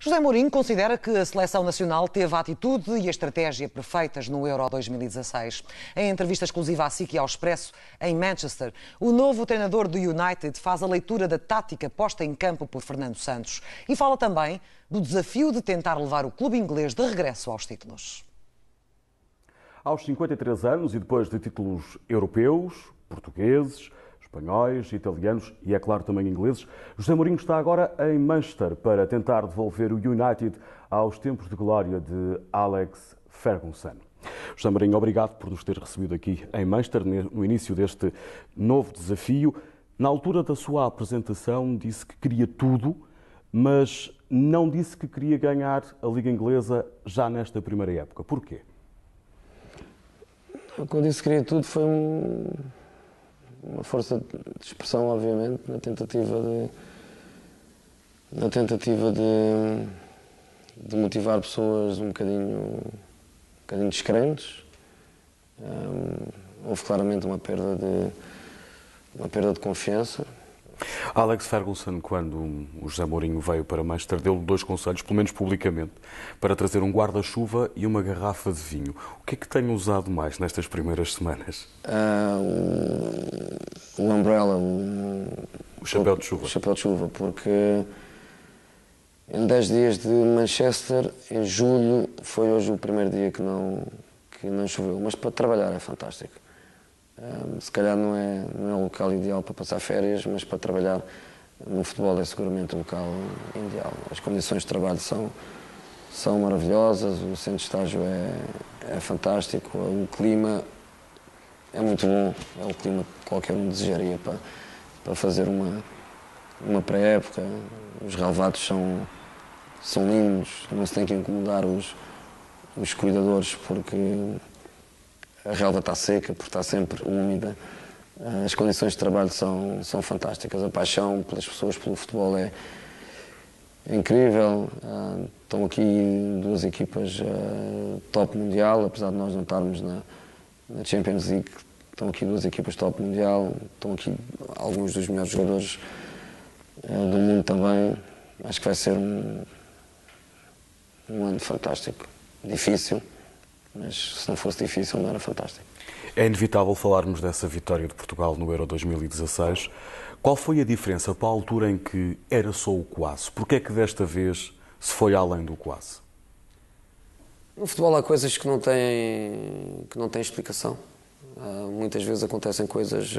José Mourinho considera que a seleção nacional teve a atitude e a estratégia perfeitas no Euro 2016. Em entrevista exclusiva à SIC e ao Expresso, em Manchester, o novo treinador do United faz a leitura da tática posta em campo por Fernando Santos e fala também do desafio de tentar levar o clube inglês de regresso aos títulos. Aos 53 anos e depois de títulos europeus, portugueses, espanhóis, italianos e, é claro, também ingleses, José Mourinho está agora em Manchester para tentar devolver o United aos tempos de glória de Alex Ferguson. José Mourinho, obrigado por nos ter recebido aqui em Manchester, no início deste novo desafio. Na altura da sua apresentação disse que queria tudo, mas não disse que queria ganhar a Liga Inglesa já nesta primeira época. Porquê? Quando disse que queria tudo foi uma força de expressão, obviamente, na tentativa de motivar pessoas um bocadinho descrentes. Houve claramente uma perda de confiança. Alex Ferguson, quando o José Mourinho veio para Manchester, deu-lhe 2 conselhos, pelo menos publicamente, para trazer um guarda-chuva e uma garrafa de vinho. O que é que tem usado mais nestas primeiras semanas? O umbrella, o chapéu de chuva. O chapéu de chuva, porque em 10 dias de Manchester, em julho, foi hoje o primeiro dia que não choveu. Mas para trabalhar é fantástico. Se calhar não é o local ideal para passar férias, mas para trabalhar no futebol é seguramente o local ideal. As condições de trabalho são maravilhosas, o centro de estágio é fantástico, o clima é muito bom, é o clima que qualquer um desejaria para fazer uma pré-época. Os relevados são lindos, não se tem que incomodar os cuidadores porque a relva está seca, porque está sempre úmida. As condições de trabalho são fantásticas. A paixão pelas pessoas, pelo futebol é incrível. Estão aqui 2 equipas top mundial, apesar de nós não estarmos na Champions League. Estão aqui 2 equipas top mundial. Estão aqui alguns dos melhores jogadores do mundo também. Acho que vai ser um ano fantástico. Difícil. Mas se não fosse difícil, não era fantástico. É inevitável falarmos dessa vitória de Portugal no Euro 2016. Qual foi a diferença para a altura em que era só o quase? Porquê é que desta vez se foi além do quase? No futebol há coisas que não têm explicação. Muitas vezes acontecem coisas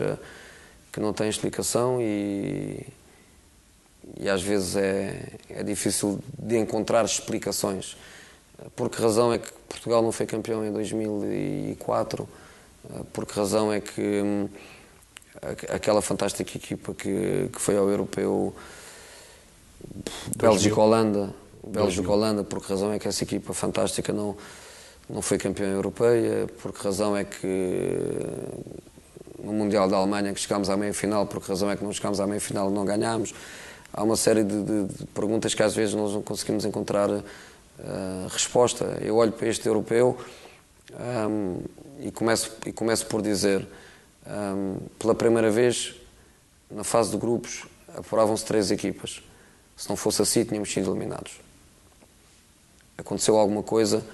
que não têm explicação e às vezes é difícil de encontrar explicações. Por que razão é que Portugal não foi campeão em 2004? Por que razão é que aquela fantástica equipa que foi ao Europeu Bélgica-Holanda, por que razão é que essa equipa fantástica não foi campeã europeia? Por que razão é que no Mundial da Alemanha que chegámos à meia-final, por que razão é que não chegámos à meia-final e não ganhámos? Há uma série de perguntas que às vezes nós não conseguimos encontrar resposta. Eu olho para este europeu e começo por dizer, pela primeira vez na fase de grupos apuravam-se 3 equipas. Se não fosse assim tínhamos sido eliminados. Aconteceu alguma coisa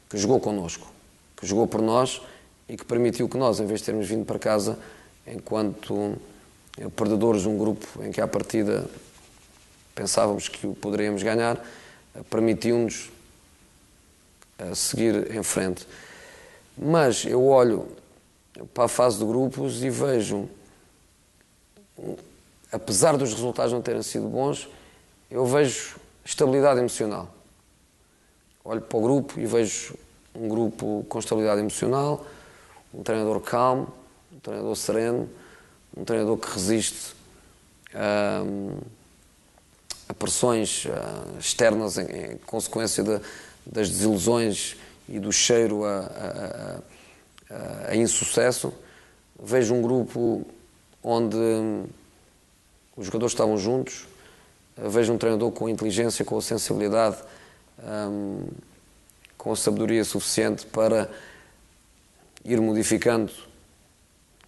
que jogou connosco, que jogou por nós e que permitiu que nós, em vez de termos vindo para casa enquanto perdedores de um grupo em que à partida pensávamos que o poderíamos ganhar, permitiu-nos seguir em frente. Mas eu olho para a fase de grupos e vejo, apesar dos resultados não terem sido bons, eu vejo estabilidade emocional. Olho para o grupo e vejo um grupo com estabilidade emocional, um treinador calmo, um treinador sereno, um treinador que resiste a pressões externas em consequência das desilusões e do cheiro a insucesso. Vejo um grupo onde os jogadores estavam juntos, vejo um treinador com inteligência, com a sensibilidade, com a sabedoria suficiente para ir modificando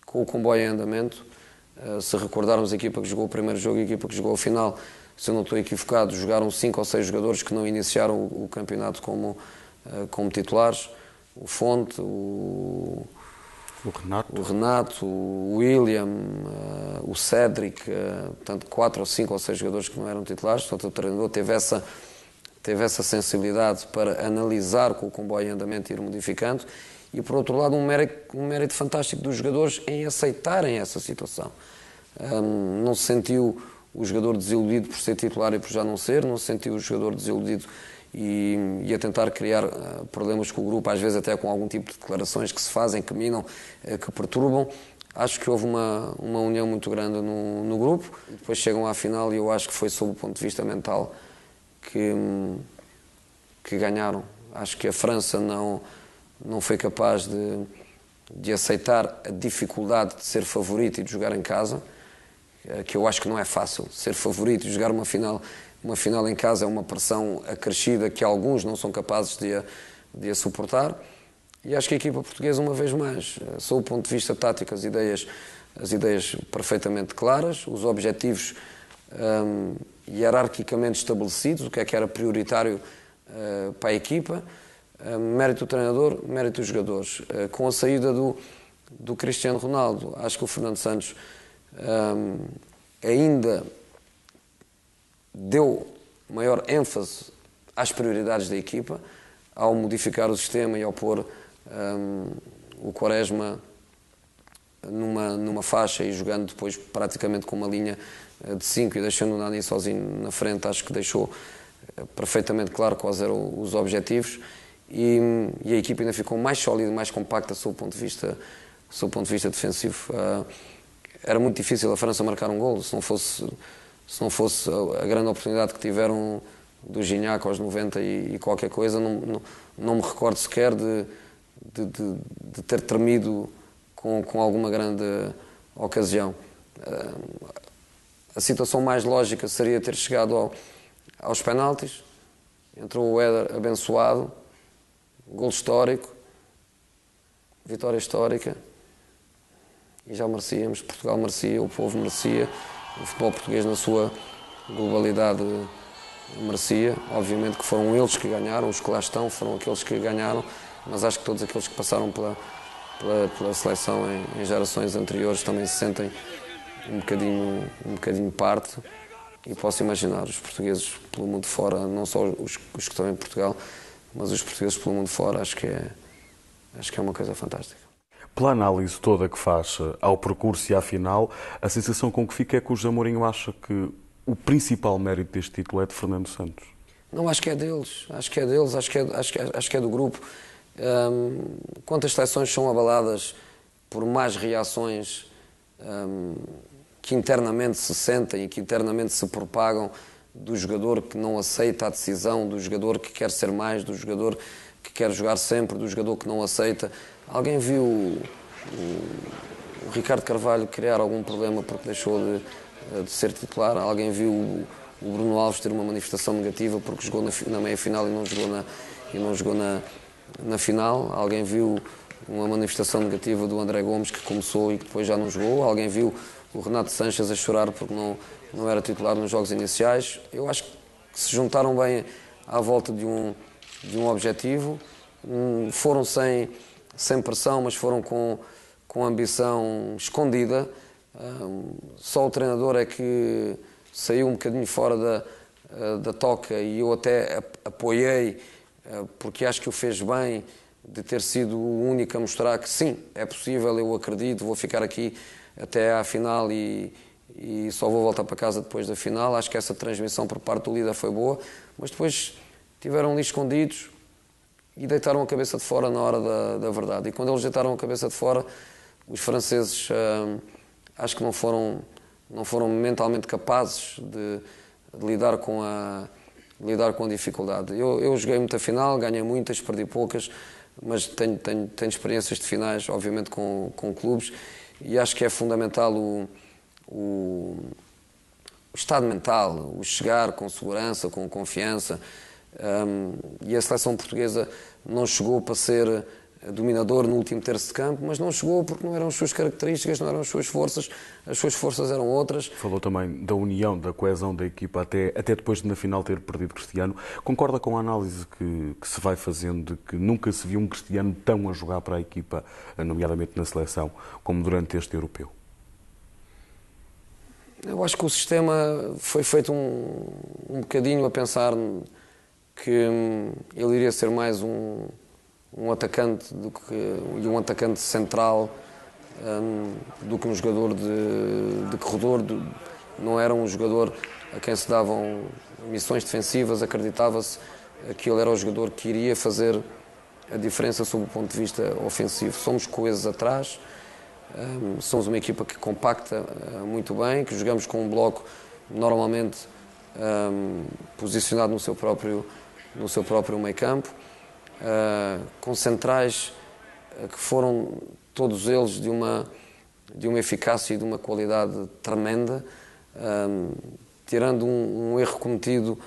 com o comboio em andamento. Se recordarmos a equipa que jogou o primeiro jogo e a equipa que jogou a final, se eu não estou equivocado, jogaram 5 ou 6 jogadores que não iniciaram o campeonato como titulares. O Fonte, o Renato, o William, o Cédric, portanto 4 ou 5 ou 6 jogadores que não eram titulares. Portanto, o treinador teve essa sensibilidade para analisar com o comboio em andamento e ir modificando. E, por outro lado, um mérito fantástico dos jogadores em aceitarem essa situação. Não se sentiu o jogador desiludido por ser titular e por já não ser, não se sentiu o jogador desiludido e a tentar criar problemas com o grupo, às vezes até com algum tipo de declarações que se fazem, que minam, que perturbam. Acho que houve uma união muito grande no grupo. Depois chegam à final e eu acho que foi sob o ponto de vista mental que ganharam. Acho que a França não foi capaz de aceitar a dificuldade de ser favorito e de jogar em casa, que eu acho que não é fácil. Ser favorito e jogar uma final em casa é uma pressão acrescida que alguns não são capazes de a suportar. E acho que a equipa portuguesa, uma vez mais, sob o ponto de vista tático, as ideias perfeitamente claras, os objetivos hierarquicamente estabelecidos, o que era prioritário para a equipa. Mérito do treinador, mérito dos jogadores. Com a saída do Cristiano Ronaldo, acho que o Fernando Santos ainda deu maior ênfase às prioridades da equipa, ao modificar o sistema e ao pôr o Quaresma numa faixa e jogando depois praticamente com uma linha de 5 e deixando o Nani sozinho na frente. Acho que deixou perfeitamente claro quais eram os objetivos. E a equipa ainda ficou mais sólida, mais compacta sob o ponto de vista defensivo. Era muito difícil a França marcar um golo, se não fosse a grande oportunidade que tiveram do Gignac aos 90 e qualquer coisa. Não me recordo sequer de ter tremido com alguma grande ocasião. A situação mais lógica seria ter chegado aos penaltis. Entrou o Éder abençoado, golo histórico, vitória histórica, e já merecíamos. Portugal merecia, o povo merecia, o futebol português na sua globalidade merecia. Obviamente que foram eles que ganharam, os que lá estão foram aqueles que ganharam, mas acho que todos aqueles que passaram pela seleção em gerações anteriores também se sentem um bocadinho parte. E posso imaginar os portugueses pelo mundo fora, não só os que estão em Portugal, mas os portugueses pelo mundo fora. Acho que é uma coisa fantástica. Pela análise toda que faz ao percurso e à final, a sensação com que fica é que o José Mourinho acha que o principal mérito deste título é de Fernando Santos. Não, acho que é deles, acho que é do grupo. Quantas seleções são abaladas por más reações que internamente se sentem e que internamente se propagam, do jogador que não aceita a decisão, do jogador que quer ser mais, do jogador que quer jogar sempre, do jogador que não aceita. Alguém viu o Ricardo Carvalho criar algum problema porque deixou de ser titular? Alguém viu o Bruno Alves ter uma manifestação negativa porque jogou na meia-final e não jogou na final? Alguém viu uma manifestação negativa do André Gomes, que começou e que depois já não jogou? Alguém viu o Renato Sanches a chorar porque não era titular nos jogos iniciais? Eu acho que se juntaram bem à volta de um objetivo. Foram sem pressão, mas foram com ambição escondida. Só o treinador é que saiu um bocadinho fora da toca, e eu até apoiei, porque acho que o fez bem, de ter sido o único a mostrar que sim, é possível, eu acredito, vou ficar aqui até à final e só vou voltar para casa depois da final. Acho que essa transmissão por parte do líder foi boa, mas depois tiveram ali escondidos e deitaram a cabeça de fora na hora da verdade. E quando eles deitaram a cabeça de fora, os franceses acho que não foram mentalmente capazes de lidar com a dificuldade. Eu joguei muita final, ganhei muitas, perdi poucas, mas tenho experiências de finais, obviamente, com clubes, e acho que é fundamental o estado mental, o chegar com segurança, com confiança. E a seleção portuguesa não chegou para ser dominador no último terço de campo, mas não chegou porque não eram as suas características, não eram as suas forças eram outras. Falou também da união, da coesão da equipa, até depois de na final ter perdido Cristiano. Concorda com a análise que se vai fazendo de que nunca se viu um Cristiano tão a jogar para a equipa, nomeadamente na seleção, como durante este europeu? Eu acho que o sistema foi feito um bocadinho a pensar que ele iria ser mais um atacante e um atacante central do que um jogador de corredor. Não era um jogador a quem se davam missões defensivas, acreditava-se que ele era o jogador que iria fazer a diferença sob o ponto de vista ofensivo. Somos coesos atrás, somos uma equipa que compacta muito bem, que jogamos com um bloco normalmente posicionado no seu próprio meio campo, com centrais que foram todos eles de uma eficácia e de uma qualidade tremenda, tirando um erro cometido,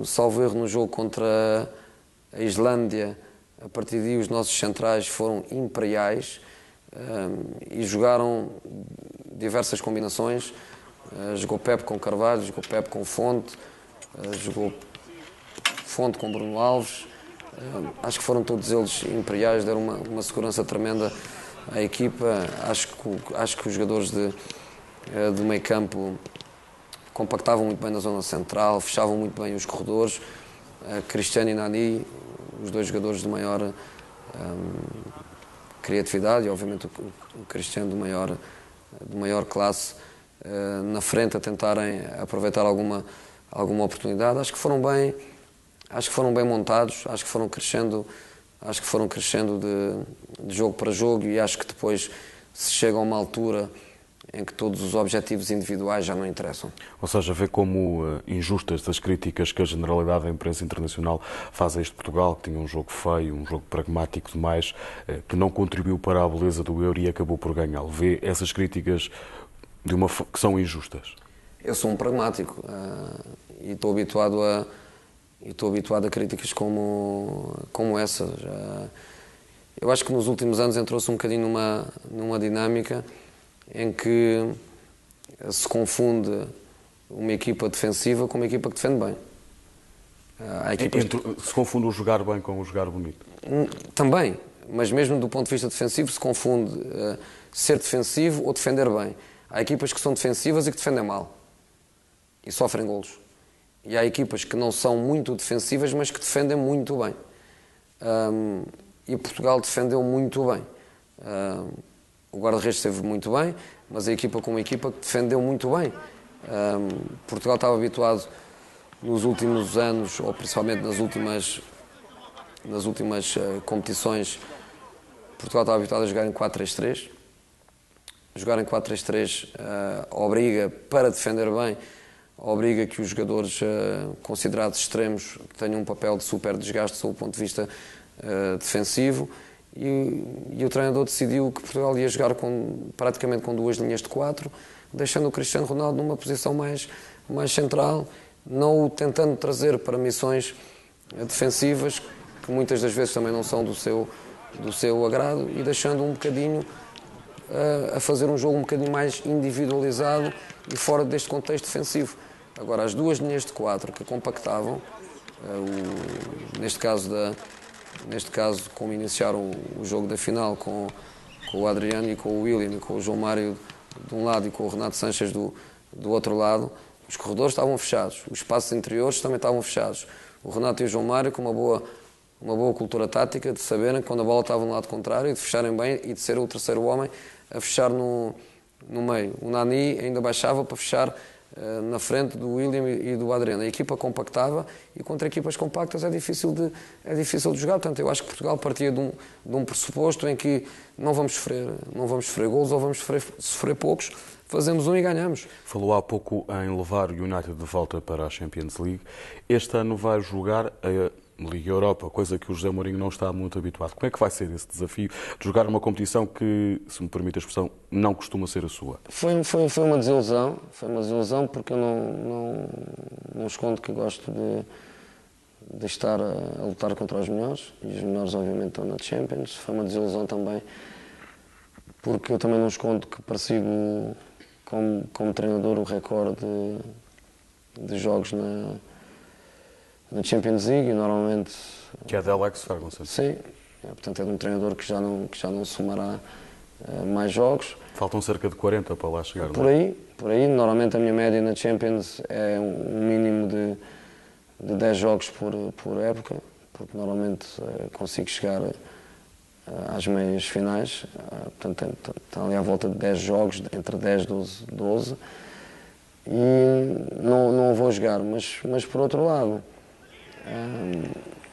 salvo erro, no jogo contra a Islândia. A partir daí os nossos centrais foram imperiais e jogaram diversas combinações. Jogou Pepe com Carvalho, jogou Pepe com Fonte, jogou Fonte com Bruno Alves. Acho que foram todos eles imperiais, deram uma segurança tremenda à equipa. Acho que os jogadores do meio campo compactavam muito bem na zona central, fechavam muito bem os corredores. Cristiano e Nani, os dois jogadores de maior criatividade, e obviamente o Cristiano de maior classe na frente, a tentarem aproveitar alguma oportunidade. Acho que foram bem montados, acho que foram crescendo de jogo para jogo, e acho que depois se chega a uma altura em que todos os objetivos individuais já não interessam. Ou seja, vê como injustas as críticas que a generalidade da imprensa internacional faz a este Portugal, que tinha um jogo feio, um jogo pragmático demais, que não contribuiu para a beleza do Euro e acabou por ganhá-lo. Vê essas críticas que são injustas? Eu sou um pragmático e estou habituado a críticas como essas. Eu acho que nos últimos anos entrou-se um bocadinho numa dinâmica em que se confunde uma equipa defensiva com uma equipa que defende bem. Se confunde o jogar bem com o jogar bonito? Também, mas mesmo do ponto de vista defensivo se confunde ser defensivo ou defender bem. Há equipas que são defensivas e que defendem mal e sofrem golos. E há equipas que não são muito defensivas, mas que defendem muito bem. E Portugal defendeu muito bem. O guarda-redes esteve muito bem, mas a equipa como equipa que defendeu muito bem. Portugal estava habituado nos últimos anos, ou principalmente nas últimas competições, Portugal estava habituado a jogar em 4-3-3. Jogar em 4-3-3 obriga, para defender bem, obriga que os jogadores considerados extremos tenham um papel de super desgaste sob o ponto de vista defensivo. E o treinador decidiu que Portugal ia jogar praticamente com duas linhas de 4, deixando o Cristiano Ronaldo numa posição mais central, não o tentando trazer para missões defensivas, que muitas das vezes também não são do seu agrado, e deixando um bocadinho a fazer um jogo um bocadinho mais individualizado e fora deste contexto defensivo. Agora, as duas linhas de 4 que compactavam, neste caso, como iniciaram o jogo da final com o Adriano e com o William, e com o João Mário de um lado e com o Renato Sanches do outro lado, os corredores estavam fechados, os espaços interiores também estavam fechados. O Renato e o João Mário com uma boa cultura tática, de saberem que quando a bola estava no lado contrário, de fecharem bem e de ser o terceiro homem a fechar no meio. O Nani ainda baixava para fechar na frente do William e do Adriano. A equipa compactava, e contra equipas compactas é difícil de jogar. Portanto, eu acho que Portugal partia de um pressuposto em que não vamos sofrer golos, ou vamos sofrer poucos, fazemos um e ganhamos. Falou há pouco em levar o United de volta para a Champions League. Este ano vai jogar a Liga Europa, coisa que o José Mourinho não está muito habituado. Como é que vai ser esse desafio de jogar uma competição que, se me permite a expressão, não costuma ser a sua? Foi uma desilusão, porque eu não escondo que gosto de estar a lutar contra os melhores, e os melhores obviamente estão na Champions. Foi uma desilusão também, porque eu também não escondo que persigo como treinador o recorde de jogos na Champions League, e normalmente... Que é de Alex Ferguson. Sim, portanto é de um treinador que já não somará mais jogos. Faltam cerca de 40 para lá chegar, Por aí, normalmente a minha média na Champions é um mínimo de 10 jogos por época, porque normalmente consigo chegar às meias finais, portanto está ali à volta de 10 jogos, entre 10 e 12, e não vou jogar, mas por outro lado,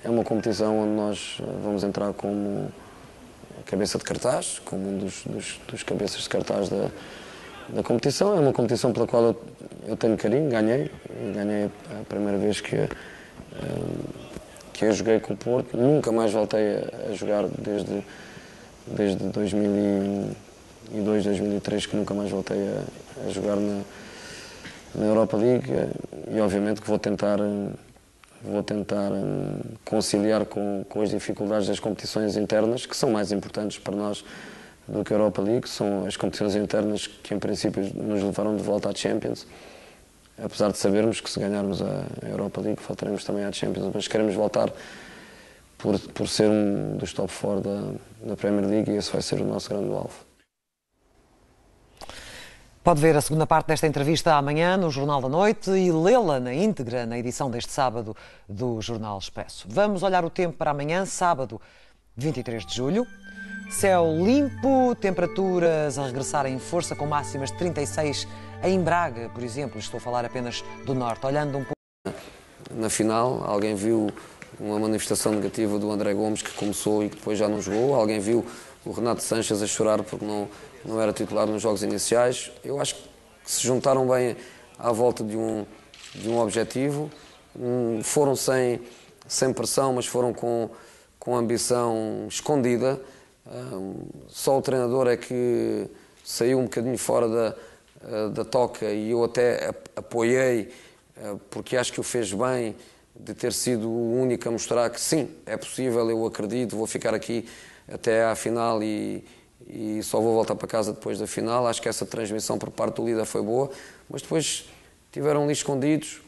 é uma competição onde nós vamos entrar como cabeça de cartaz, como um dos cabeças de cartaz da competição. É uma competição pela qual eu tenho carinho, ganhei a primeira vez que eu joguei com o Porto, nunca mais voltei a jogar desde 2002, 2003, que nunca mais voltei a jogar na Europa League, e obviamente que vou tentar conciliar com as dificuldades das competições internas, que são mais importantes para nós do que a Europa League. São as competições internas que em princípio nos levaram de volta à Champions, apesar de sabermos que se ganharmos a Europa League voltaremos também à Champions, mas queremos voltar por ser um dos top 4 da Premier League, e esse vai ser o nosso grande alvo. Pode ver a segunda parte desta entrevista amanhã no Jornal da Noite e lê-la na íntegra na edição deste sábado do Jornal Expresso. Vamos olhar o tempo para amanhã, sábado 23 de julho. Céu limpo, temperaturas a regressar em força com máximas de 36 em Braga, por exemplo. Estou a falar apenas do norte. Olhando um pouco... Na final, alguém viu uma manifestação negativa do André Gomes, que começou e que depois já não jogou. Alguém viu o Renato Sanches a chorar porque não era titular nos jogos iniciais. Eu acho que se juntaram bem à volta de um objetivo. Foram sem pressão, mas foram com ambição escondida. Só o treinador é que saiu um bocadinho fora da toca, e eu até apoiei, porque acho que o fez bem, de ter sido o único a mostrar que sim, é possível, eu acredito, vou ficar aqui até à final e só vou voltar para casa depois da final. Acho que essa transmissão por parte do líder foi boa, mas depois estiveram ali escondidos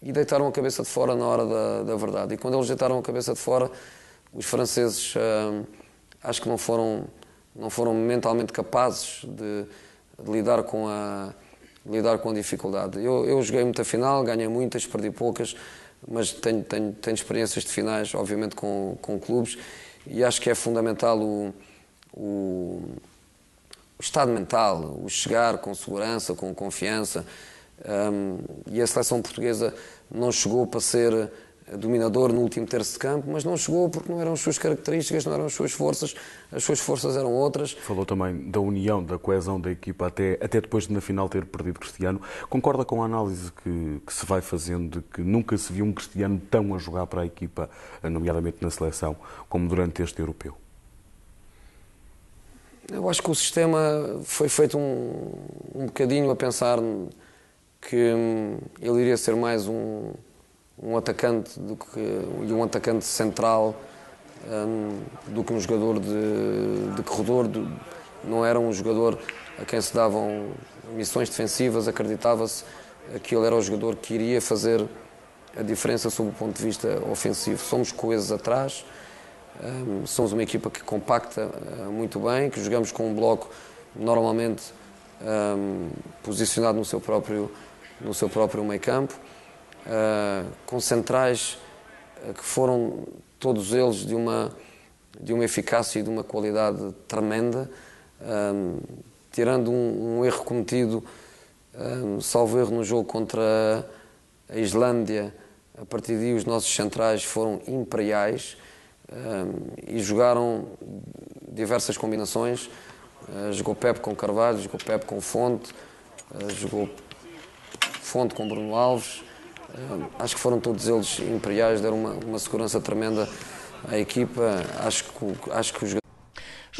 e deitaram a cabeça de fora na hora da verdade. E quando eles deitaram a cabeça de fora, os franceses acho que não foram mentalmente capazes de lidar com a dificuldade. Eu joguei muita final, ganhei muitas, perdi poucas, mas tenho experiências de finais, obviamente, com clubes, e acho que é fundamental o estado mental, o chegar com segurança, com confiança. E a seleção portuguesa não chegou para ser dominador no último terço de campo, mas não chegou porque não eram as suas características, não eram as suas forças eram outras. Falou também da união, da coesão da equipa, até depois de na final ter perdido Cristiano. Concorda com a análise que se vai fazendo de que nunca se viu um Cristiano tão a jogar para a equipa, nomeadamente na seleção, como durante este europeu? Eu acho que o sistema foi feito um bocadinho a pensar que ele iria ser mais um atacante e um atacante central do que um jogador de corredor. Não era um jogador a quem se davam missões defensivas, acreditava-se que ele era o jogador que iria fazer a diferença sob o ponto de vista ofensivo. Somos coesos atrás, somos uma equipa que compacta muito bem, que jogamos com um bloco normalmente posicionado no seu próprio meio-campo, com centrais que foram todos eles de uma eficácia e de uma qualidade tremenda, tirando um erro cometido, salvo erro, no jogo contra a Islândia. A partir daí os nossos centrais foram imperiais e jogaram diversas combinações. Jogou Pepe com Carvalho, jogou Pepe com Fonte, jogou Fonte com Bruno Alves. Acho que foram todos eles imperiais, deram uma segurança tremenda à equipa. Acho que os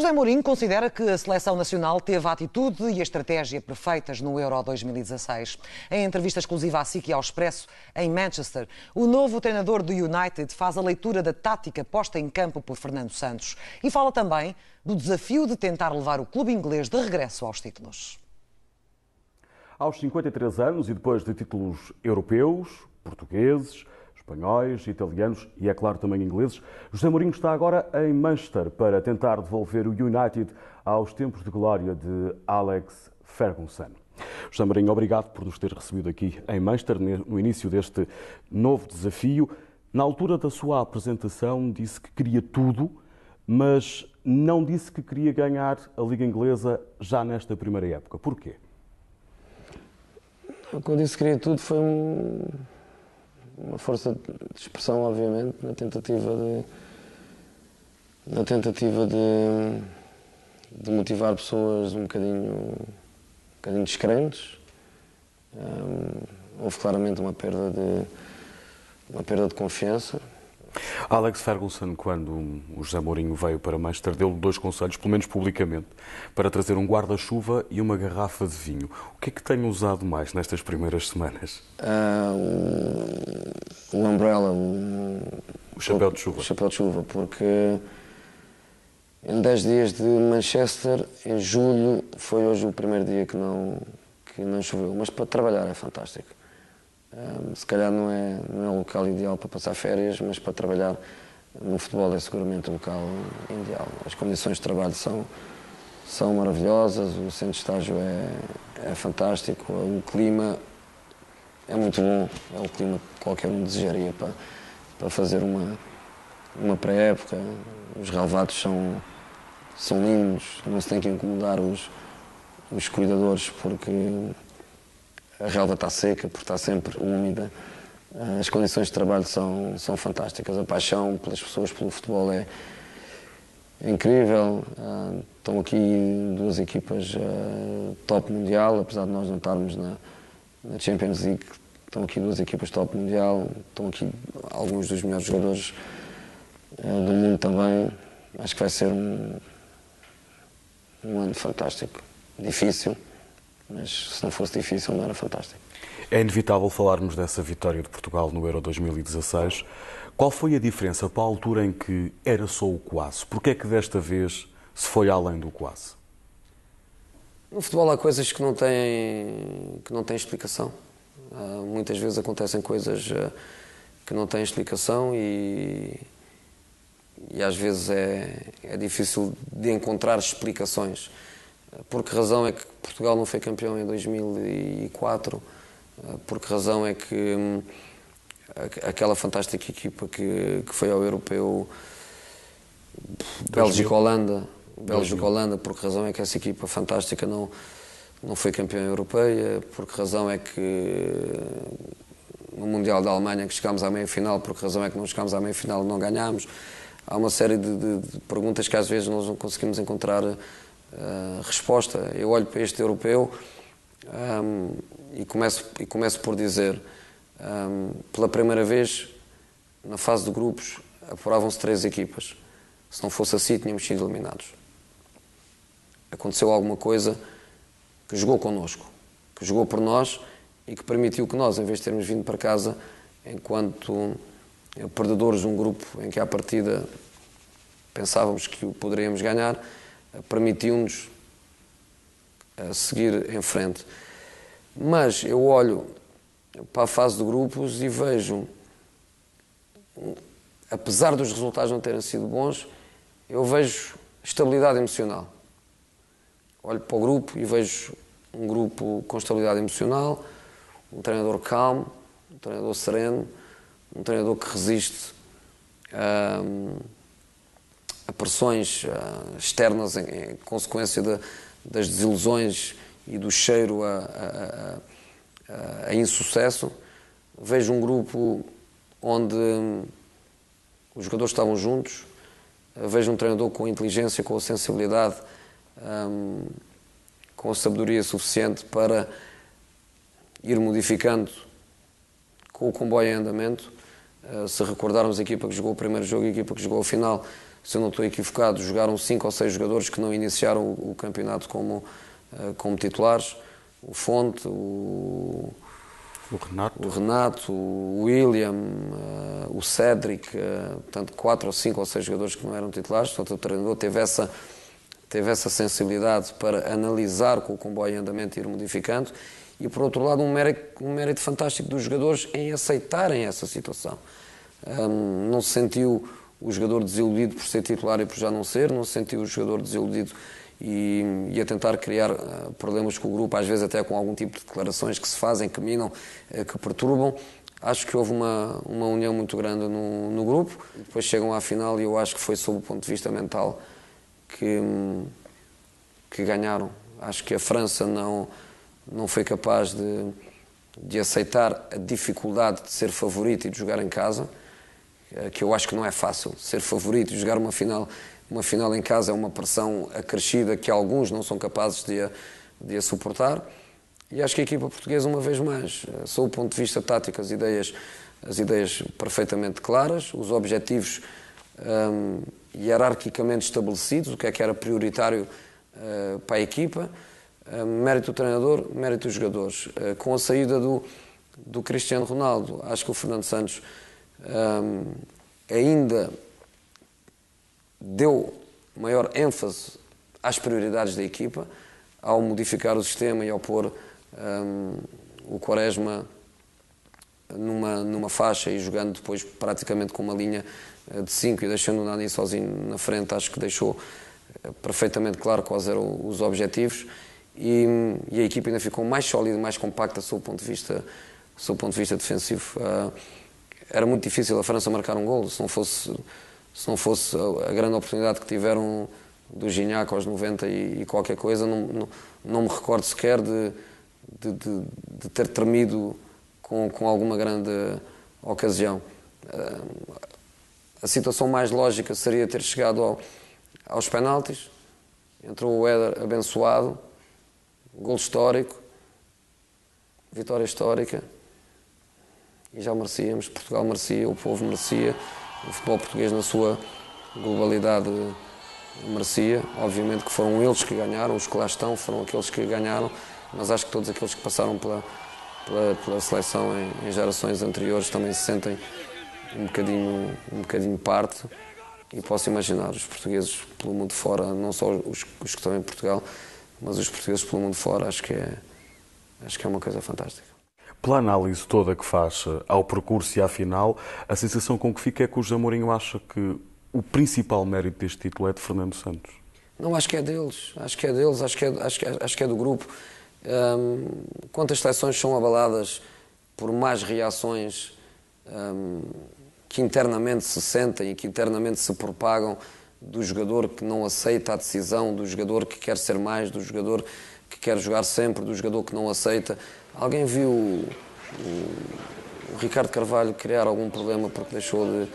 José Mourinho considera que a seleção nacional teve a atitude e a estratégia perfeitas no Euro 2016. Em entrevista exclusiva à SIC e ao Expresso, em Manchester, o novo treinador do United faz a leitura da tática posta em campo por Fernando Santos e fala também do desafio de tentar levar o clube inglês de regresso aos títulos. Aos 53 anos e depois de títulos europeus, portugueses, espanhóis, italianos e, é claro, também ingleses, José Mourinho está agora em Manchester para tentar devolver o United aos tempos de glória de Alex Ferguson. José Mourinho, obrigado por nos ter recebido aqui em Manchester, no início deste novo desafio. Na altura da sua apresentação disse que queria tudo, mas não disse que queria ganhar a Liga Inglesa já nesta primeira época. Porquê? Quando disse que queria tudo foi uma força de expressão, obviamente, na tentativa de motivar pessoas um bocadinho descrentes. Houve claramente uma perda de confiança. Alex Ferguson, quando o José Mourinho veio para Manchester, deu-lhe 2 conselhos, pelo menos publicamente, para trazer um guarda-chuva e uma garrafa de vinho. O que é que tem usado mais nestas primeiras semanas? O umbrella, o chapéu de chuva. O chapéu de chuva, porque em 10 dias de Manchester, em julho, foi hoje o primeiro dia que não choveu. Mas para trabalhar é fantástico. Se calhar não é o local ideal para passar férias, mas para trabalhar no futebol é seguramente o local ideal. As condições de trabalho são maravilhosas, o centro de estágio é fantástico, o clima é muito bom, é o clima que qualquer um desejaria para fazer uma pré-época. Os relevados são lindos, não se tem que incomodar os cuidadores porque a relva está seca, porque está sempre úmida. As condições de trabalho são fantásticas. A paixão pelas pessoas, pelo futebol é incrível. Estão aqui 2 equipas top mundial, apesar de nós não estarmos na Champions League. Estão aqui 2 equipas top mundial. Estão aqui alguns dos melhores jogadores do mundo também. Acho que vai ser um ano fantástico. Difícil. Mas se não fosse difícil, não era fantástico. É inevitável falarmos dessa vitória de Portugal no Euro 2016. Qual foi a diferença para a altura em que era só o quase? Porquê é que desta vez se foi além do quase? No futebol há coisas que não têm explicação. Muitas vezes acontecem coisas que não têm explicação e às vezes é difícil de encontrar explicações. Por que razão é que Portugal não foi campeão em 2004? Por que razão é que aquela fantástica equipa que foi ao Europeu Bélgica-Holanda, por que razão é que essa equipa fantástica não foi campeã europeia? Por que razão é que no Mundial da Alemanha que chegámos à meia-final, por que razão é que não chegámos à meia-final e não ganhámos? Há uma série de perguntas que às vezes nós não conseguimos encontrar resposta. Eu olho para este europeu e começo por dizer, pela primeira vez na fase de grupos apuravam-se 3 equipas. Se não fosse assim, tínhamos sido eliminados. Aconteceu alguma coisa que jogou connosco, que jogou por nós e que permitiu que nós, em vez de termos vindo para casa enquanto perdedores de um grupo em que à partida pensávamos que o poderíamos ganhar, permitiu-nos seguir em frente. Mas eu olho para a fase de grupos e vejo, apesar dos resultados não terem sido bons, eu vejo estabilidade emocional. Olho para o grupo e vejo um grupo com estabilidade emocional, um treinador calmo, um treinador sereno, um treinador que resiste a pressões externas em consequência das desilusões e do cheiro a insucesso. Vejo um grupo onde os jogadores estavam juntos, vejo um treinador com inteligência, com a sensibilidade, com a sabedoria suficiente para ir modificando com o comboio em andamento. Se recordarmos a equipa que jogou o primeiro jogo e a equipa que jogou a final, se eu não estou equivocado, jogaram 5 ou 6 jogadores que não iniciaram o campeonato como titulares. O Fonte, o Renato, o William, o Cédric, portanto 4 ou 5 ou 6 jogadores que não eram titulares. Portanto, o treinador teve essa sensibilidade para analisar com o comboio em andamento e ir modificando. E, por outro lado, um mérito fantástico dos jogadores em aceitarem essa situação. Não se sentiu o jogador desiludido por ser titular e por já não ser, não se sentiu o jogador desiludido e a tentar criar problemas com o grupo, às vezes até com algum tipo de declarações que se fazem, que minam, que perturbam. Acho que houve uma união muito grande no grupo. Depois chegam à final e eu acho que foi sob o ponto de vista mental que ganharam. Acho que a França não foi capaz de aceitar a dificuldade de ser favorito e de jogar em casa, que eu acho que não é fácil. Ser favorito e jogar uma final em casa é uma pressão acrescida que alguns não são capazes de a suportar. E acho que a equipa portuguesa, uma vez mais, sob o ponto de vista tático, as ideias perfeitamente claras, os objetivos hierarquicamente estabelecidos, o que era prioritário para a equipa, mérito do treinador, mérito dos jogadores. Com a saída do Cristiano Ronaldo, acho que o Fernando Santos ainda deu maior ênfase às prioridades da equipa, ao modificar o sistema e ao pôr o Quaresma numa faixa e jogando depois praticamente com uma linha de 5 e deixando o Nani sozinho na frente. Acho que deixou perfeitamente claro quais eram os objetivos e a equipa ainda ficou mais sólida, mais compacta sob o ponto de vista defensivo. Era muito difícil a França marcar um golo, se não fosse a grande oportunidade que tiveram do Gignac aos 90 e qualquer coisa. Não me recordo sequer de ter tremido com alguma grande ocasião. A situação mais lógica seria ter chegado aos penaltis. Entrou o Éder abençoado, golo histórico, vitória histórica, e já merecíamos. Portugal merecia, o povo merecia, o futebol português na sua globalidade merecia. Obviamente que foram eles que ganharam, os que lá estão foram aqueles que ganharam, mas acho que todos aqueles que passaram pela seleção em gerações anteriores também se sentem um bocadinho parte. E posso imaginar os portugueses pelo mundo fora, não só os que estão em Portugal, mas os portugueses pelo mundo fora, acho que é uma coisa fantástica. Pela análise toda que faz ao percurso e à final, a sensação com que fica é que o José Mourinho acha que o principal mérito deste título é de Fernando Santos. Não, acho que é deles, acho que é do grupo. Quantas seleções são abaladas por más reações que internamente se sentem e que internamente se propagam, do jogador que não aceita a decisão, do jogador que quer ser mais, do jogador que quer jogar sempre, do jogador que não aceita. Alguém viu o Ricardo Carvalho criar algum problema porque deixou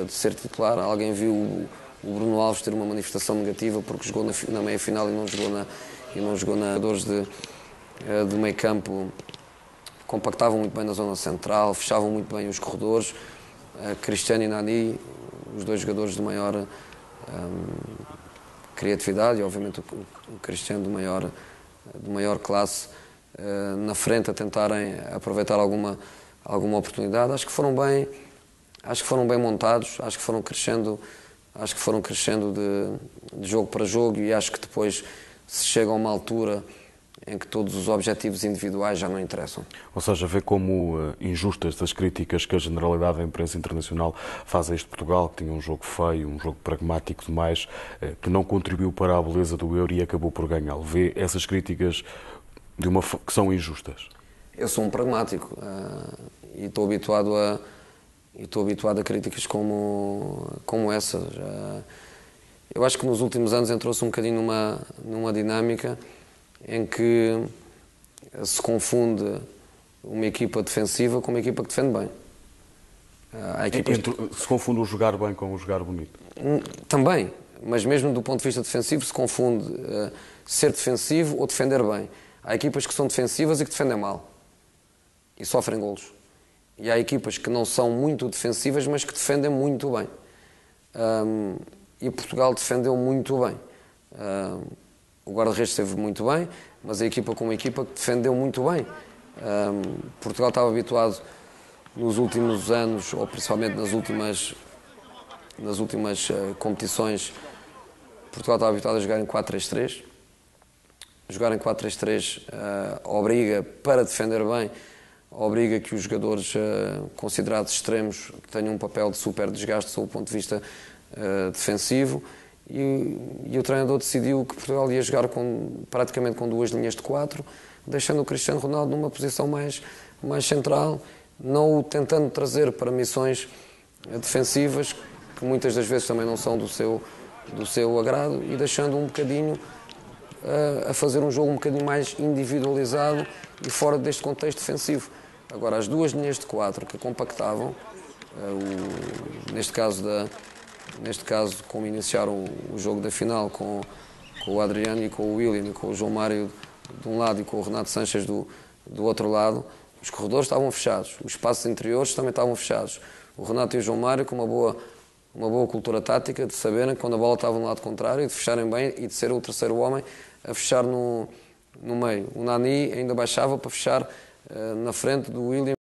de ser titular? Alguém viu o Bruno Alves ter uma manifestação negativa porque jogou na meia-final e não jogou na jogadores de meio campo? Compactavam muito bem na zona central, fechavam muito bem os corredores. Cristiano e Nani, os dois jogadores de maior criatividade, e obviamente o Cristiano de maior classe, na frente a tentarem aproveitar alguma oportunidade. Acho que foram bem montados, acho que foram crescendo de jogo para jogo, e acho que depois se chega a uma altura em que todos os objetivos individuais já não interessam. Ou seja, vê como injustas as críticas que a generalidade da imprensa internacional faz a este Portugal, que tinha um jogo feio, um jogo pragmático demais, que não contribuiu para a beleza do Euro e acabou por ganhá-lo. Vê essas críticas que são injustas? Eu sou um pragmático e estou habituado a críticas como essa. Eu acho que nos últimos anos entrou-se um bocadinho numa dinâmica em que se confunde uma equipa defensiva com uma equipa que defende bem. Se confunde o jogar bem com o jogar bonito? Também, mas mesmo do ponto de vista defensivo se confunde ser defensivo ou defender bem. Há equipas que são defensivas e que defendem mal e sofrem golos. E há equipas que não são muito defensivas, mas que defendem muito bem. e Portugal defendeu muito bem. O guarda-redes esteve muito bem, mas a equipa como equipa defendeu muito bem. Portugal estava habituado nos últimos anos, ou principalmente nas últimas competições, Portugal estava habituado a jogar em 4-3-3. Jogar em 4-3-3 obriga, para defender bem, obriga que os jogadores considerados extremos tenham um papel de super desgaste sob o ponto de vista defensivo, e o treinador decidiu que Portugal ia jogar praticamente com 2 linhas de 4, deixando o Cristiano Ronaldo numa posição mais central, não o tentando trazer para missões defensivas, que muitas das vezes também não são do seu agrado, e deixando um bocadinho a fazer um jogo um bocadinho mais individualizado e fora deste contexto defensivo. Agora, as 2 linhas de 4 que compactavam, neste caso, como iniciaram o jogo da final com o Adriano e com o William, e com o João Mário de um lado e com o Renato Sanches do outro lado, os corredores estavam fechados, os espaços interiores também estavam fechados. O Renato e o João Mário com uma boa cultura tática de saberem quando a bola estava no lado contrário e de fecharem bem e de ser o terceiro homem a fechar no meio. O Nani ainda baixava para fechar na frente do William